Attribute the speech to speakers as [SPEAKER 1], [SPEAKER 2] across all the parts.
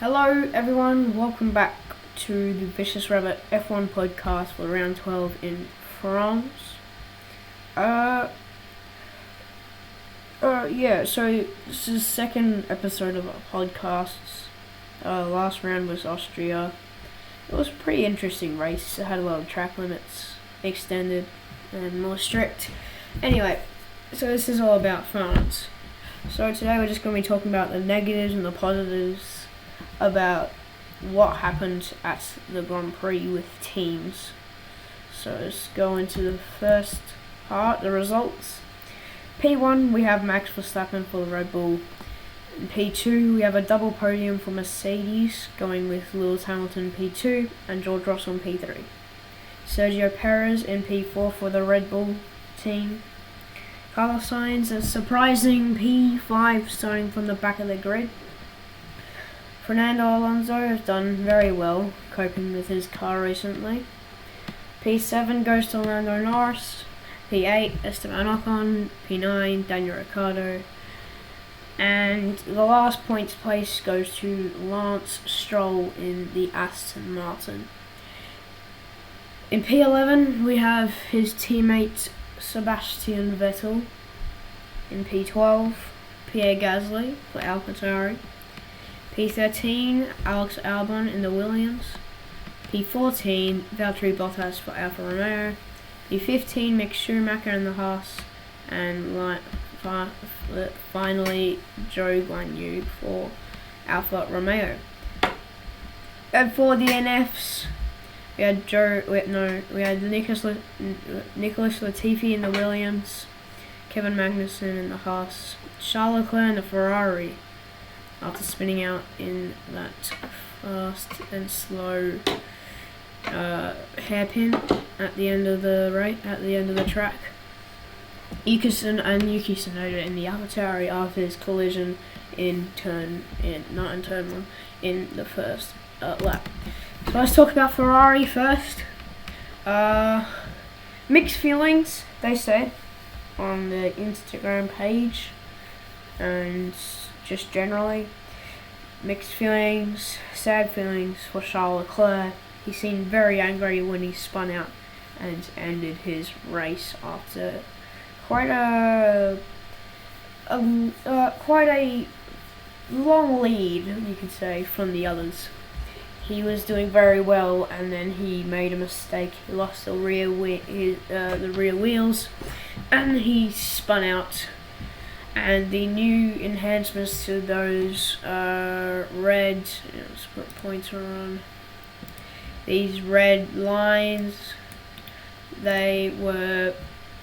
[SPEAKER 1] Hello everyone, welcome back to the Vicious Rabbit F1 podcast for round 12 in France. So this is the second episode of our podcasts. Last round was Austria. It was a pretty interesting race. It had a lot of track limits, extended and more strict. Anyway, so this is all about France. So today we're just going to be talking about the negatives and the positives about what happened at the Grand Prix with teams. So let's go into the first part, the results. P1 we have Max Verstappen for the Red Bull. In P2 we have a double podium for Mercedes, going with Lewis Hamilton P2 and George Russell in P3. Sergio Perez in P4 for the Red Bull team. Carlos Sainz a surprising P5 starting from the back of the grid. Fernando Alonso has done very well coping with his car recently. P7 goes to Lando Norris. P8 Esteban Ocon. P9 Daniel Ricciardo. And the last points place goes to Lance Stroll in the Aston Martin. In P11 we have his teammate Sebastian Vettel. In P12 Pierre Gasly for AlphaTauri. P13 Alex Albon in the Williams. P14 Valtteri Bottas for Alfa Romeo. P15 Mick Schumacher in the Haas. And finally Zhou Guanyu for Alfa Romeo. And for the NFs, we had Nicholas Latifi in the Williams, Kevin Magnussen in the Haas, Charles Leclerc in the Ferrari, after spinning out in that fast and slow hairpin at the end of the track. Yuki Tsunoda in the AlphaTauri after his collision in the first lap. So let's talk about Ferrari first. Mixed feelings, they say, on the Instagram page, and just generally mixed feelings, sad feelings for Charles Leclerc. He seemed very angry when he spun out and ended his race after quite a long lead, you could say, from the others. He was doing very well, and then he made a mistake. He lost the rear wheels, and he spun out. And the new enhancements to those red, let's put pointer on. These red lines, they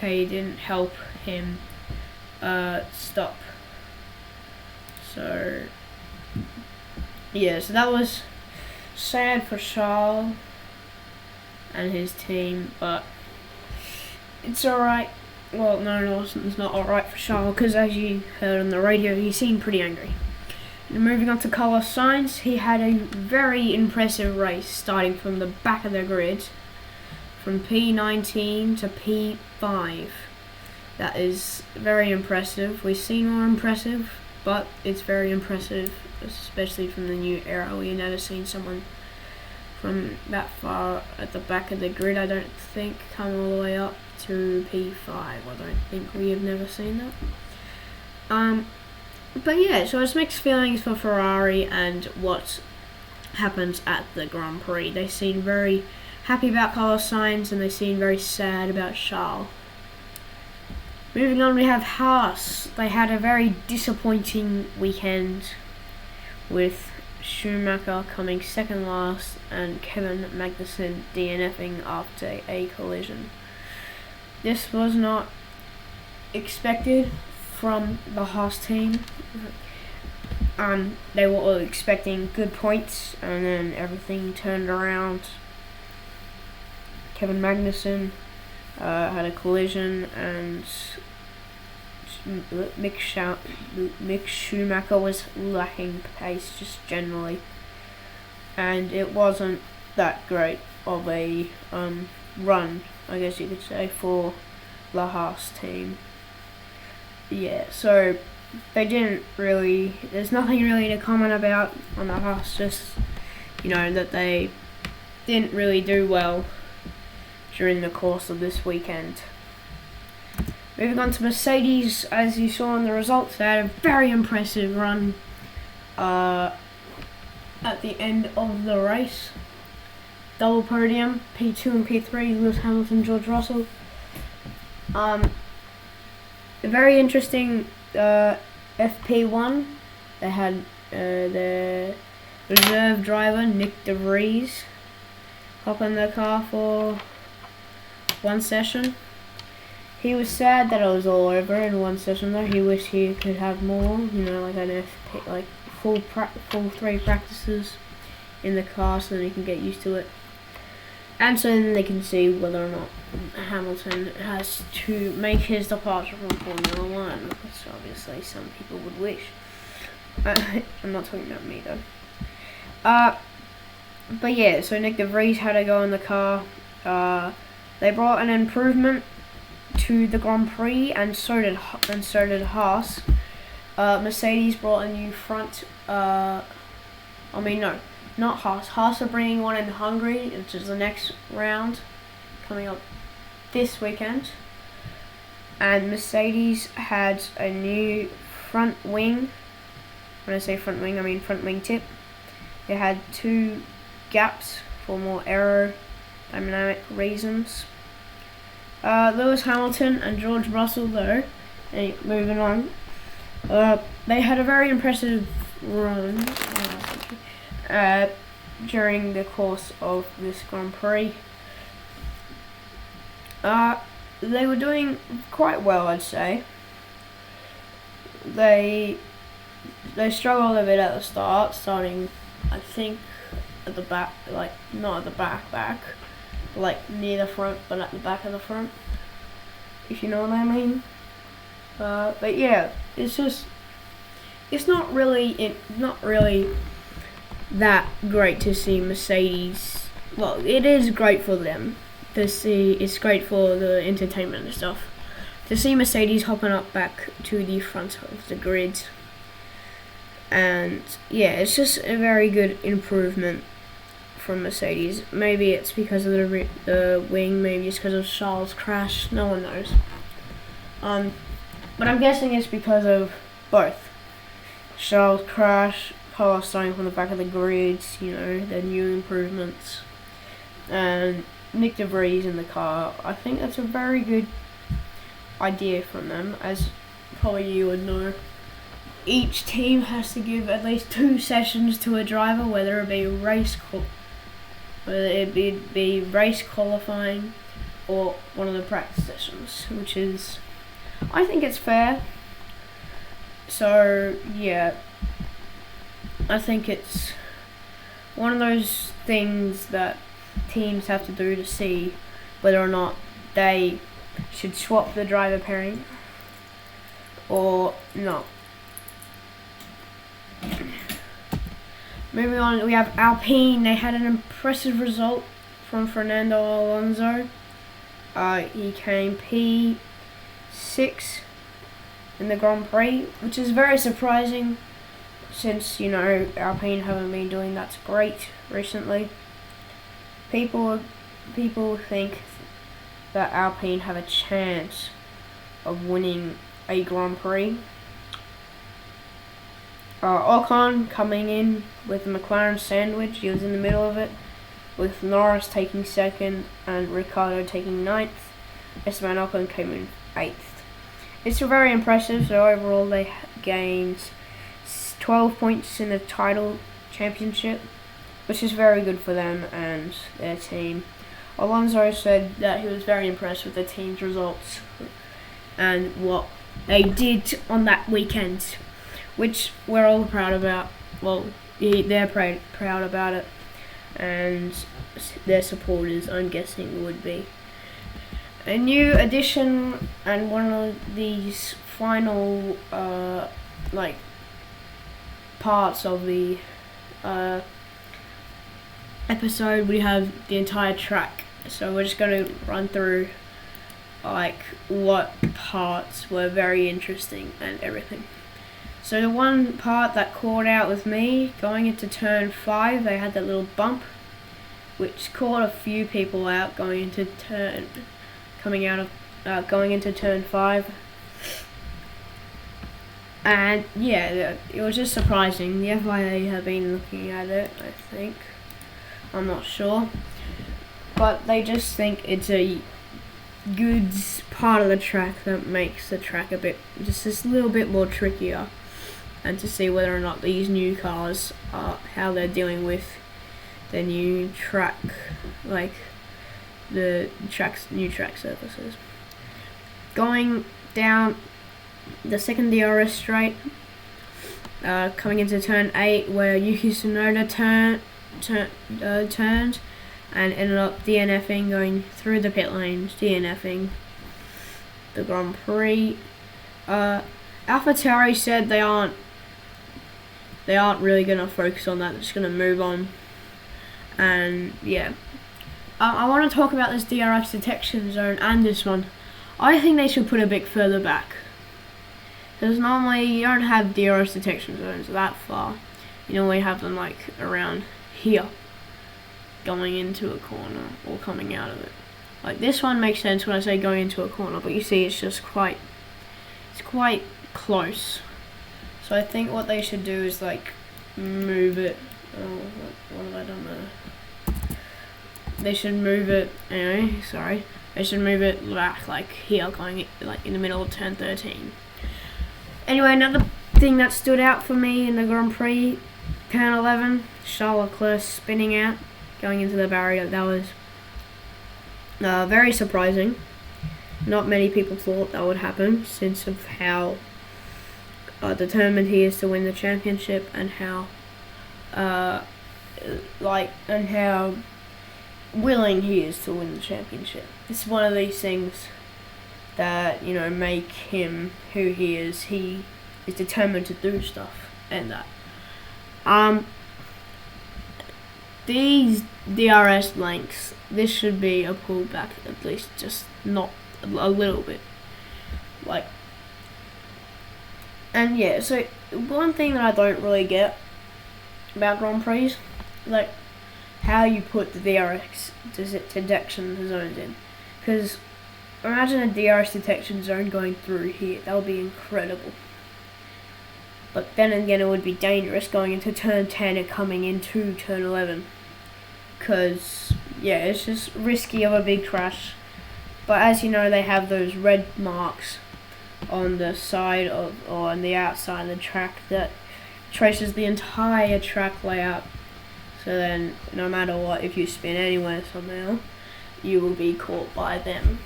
[SPEAKER 1] didn't help him stop. So that was sad for Charles and his team, but it's alright. Well, no, it's not alright for Charles, because as you heard on the radio, he seemed pretty angry. And moving on to Carlos Sainz, he had a very impressive race starting from the back of the grid, from P19 to P5. That is very impressive. We've seen more impressive, but it's very impressive, especially from the new era. We've never seen someone from that far at the back of the grid, I don't think, come all the way up to P5. I don't think we have never seen that. But yeah, so it's mixed feelings for Ferrari and what happens at the Grand Prix. They seem very happy about Carlos Sainz, and they seem very sad about Charles. Moving on, we have Haas. They had a very disappointing weekend, with Schumacher coming second last and Kevin Magnussen DNFing after a collision. This was not expected from the Haas team. They were all expecting good points, and then everything turned around. Kevin Magnussen had a collision, and Mick Schumacher was lacking pace just generally, and it wasn't that great of a run, I guess you could say, for the Haas team. Yeah, so they didn't really. There's nothing really to comment about on the Haas. Just that they didn't really do well during the course of this weekend. Moving on to Mercedes, as you saw in the results, they had a very impressive run at the end of the race. Double podium, P2 and P3, Lewis Hamilton, George Russell. A very interesting FP1. They had their reserve driver, Nick De Vries, hop in the car for one session. He was sad that it was all over in one session though. He wished he could have more, like an FP, like full 3 practices in the car so that he can get used to it. And so then they can see whether or not Hamilton has to make his departure from Formula 1, which obviously some people would wish. I'm not talking about me though. But yeah, so Nick De Vries had to go in the car. They brought an improvement to the Grand Prix, and so did Haas. Mercedes brought a new front. Not Haas. Haas are bringing one in Hungary, which is the next round coming up this weekend. And Mercedes had a new front wing. When I say front wing, I mean front wing tip. It had 2 gaps for more aerodynamic reasons. Lewis Hamilton and George Russell, though, moving on, they had a very impressive run during the course of this Grand Prix. They were doing quite well, I'd say. They struggled a bit at the start, starting, I think, at the back, like not at the back, like near the front, but at the back of the front, if you know what I mean. But yeah, it's not really that great to see Mercedes. Well, it is great for them to see. It's great for the entertainment and stuff to see Mercedes hopping up back to the front of the grid. And yeah, it's just a very good improvement from Mercedes. Maybe it's because of the wing, maybe it's because of Charles' crash, no one knows. But I'm guessing it's because of both. Charles' crash, Carlos starting from the back of the grids, the new improvements, and Nick De Vries in the car. I think that's a very good idea from them, as probably you would know. Each team has to give at least 2 sessions to a driver, whether it be race qualifying or one of the practice sessions, which is, I think it's fair. So yeah, I think it's one of those things that teams have to do to see whether or not they should swap the driver pairing or not. Moving on, we have Alpine. They had an impressive result from Fernando Alonso. He came P6 in the Grand Prix, which is very surprising since, Alpine haven't been doing that great recently. People think that Alpine have a chance of winning a Grand Prix. Ocon coming in with the McLaren sandwich. He was in the middle of it, with Norris taking 2nd and Ricciardo taking 9th. Esteban Ocon came in 8th. It's very impressive. So overall they gained 12 points in the title championship, which is very good for them and their team. Alonso said that he was very impressed with the team's results and what they did on that weekend, which we're all proud about. Well, they're proud about it, and their supporters, I'm guessing, would be. A new addition and one of these final parts of the episode, we have the entire track. So we're just going to run through what parts were very interesting and everything. So the one part that caught out with me, going into turn 5, they had that little bump, which caught a few people out going into turn 5. And yeah, it was just surprising. The FIA have been looking at it, I think. I'm not sure. But they just think it's a good part of the track that makes the track just a little bit more trickier. And to see whether or not these new cars how they're dealing with the new track, like the new track surfaces. Going down the second DRS straight, coming into turn 8, where Yuki Tsunoda turned and ended up DNFing, going through the pit lanes, DNFing the Grand Prix. AlphaTauri said they aren't really gonna focus on that. They're just gonna move on. And yeah, I want to talk about this DRS detection zone and this one. I think they should put it a bit further back, because normally you don't have DRS detection zones that far. You normally have them like around here, going into a corner or coming out of it. Like this one makes sense when I say going into a corner, but you see it's just quite close. So I think what they should do is like move it. What have I done there? They should move it. Anyway, sorry. They should move it back like here, going like in the middle of turn 13. Anyway, another thing that stood out for me in the Grand Prix, turn 11, Charles Leclerc spinning out, going into the barrier. That was very surprising. Not many people thought that would happen, since of how determined he is to win the championship, and how how willing he is to win the championship. This is one of these things that, you know, make him who he is. He is determined to do stuff, and that. These DRS lengths, this should be a pullback, at least just not a little bit. Like, and yeah, so one thing that I don't really get about Grand Prix, like how you put the DRS detection zones in. Because imagine a DRS detection zone going through here. That would be incredible. But then again, it would be dangerous going into turn 10 and coming into turn 11. Because, yeah, it's just risky of a big crash. But as you know, they have those red marks on the side or on the outside of the track that traces the entire track layout. So then, no matter what, if you spin anywhere somehow, you will be caught by them.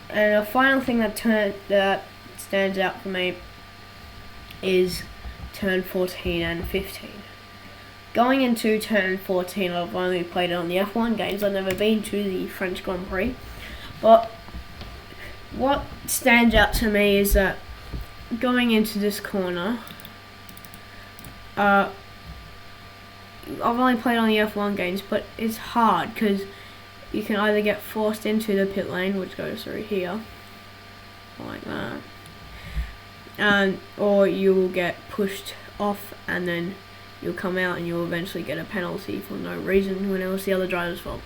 [SPEAKER 1] And a final thing that stands out for me is turn 14 and 15. Going into turn 14, I've only played it on the F1 games. I've never been to the French Grand Prix. But what stands out to me is that going into this corner, I've only played on the F1 games, but it's hard because you can either get forced into the pit lane, which goes through here, like that, or you will get pushed off, and then you'll come out and you'll eventually get a penalty for no reason when it was the other driver's fault.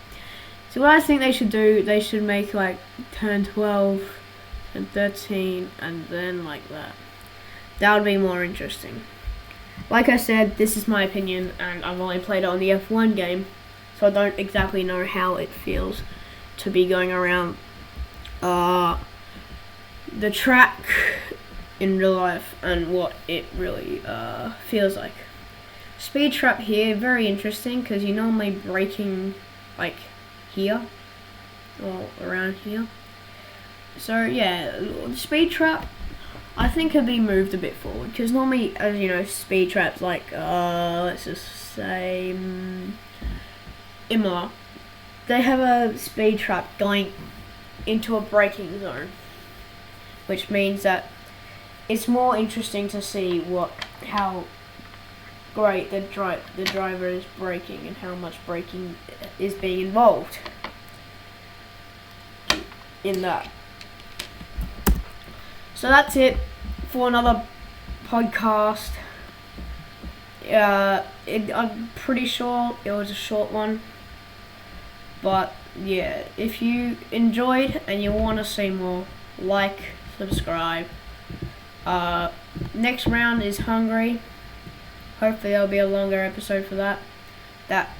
[SPEAKER 1] So what I think they should do, they should make like turn 12 and 13 and then like that. That would be more interesting. Like I said, this is my opinion, and I've only played it on the F1 game, so I don't exactly know how it feels to be going around the track in real life and what it really feels like. Speed trap here, very interesting, because you're normally braking like here or around here. So yeah, speed trap I think could be moved a bit forward, because normally, as you know, speed traps like let's just say Imola, they have a speed trap going into a braking zone, which means that it's more interesting to see how great the driver is braking and how much braking is being involved in that. So that's it for another podcast. I'm pretty sure it was a short one, but yeah, if you enjoyed and you want to see more, like, subscribe. Next round is Hungary. Hopefully there'll be a longer episode for that. That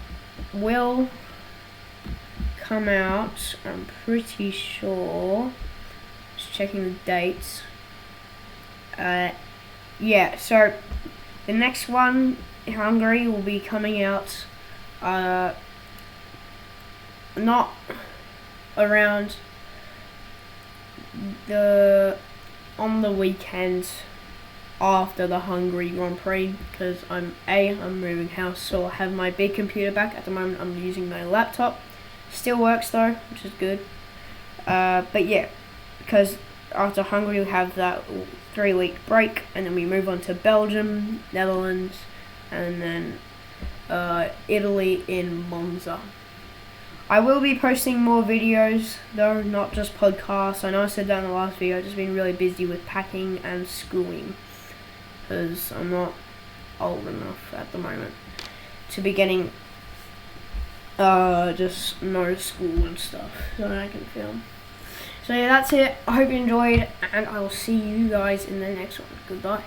[SPEAKER 1] will come out, I'm pretty sure. Just checking the dates. Yeah, so the next one, Hungary, will be coming out not around on the weekend after the Hungary Grand Prix, because I'm moving house, so I have my big computer back. At the moment I'm using my laptop. Still works though, which is good. But yeah, because after Hungary we have that 3-week break, and then we move on to Belgium, Netherlands, and then Italy in Monza. I will be posting more videos though, not just podcasts. I know I said that in the last video. I've just been really busy with packing and schooling, because I'm not old enough at the moment to be getting just no school and stuff, so I can film. So yeah, that's it. I hope you enjoyed, and I will see you guys in the next one. Goodbye.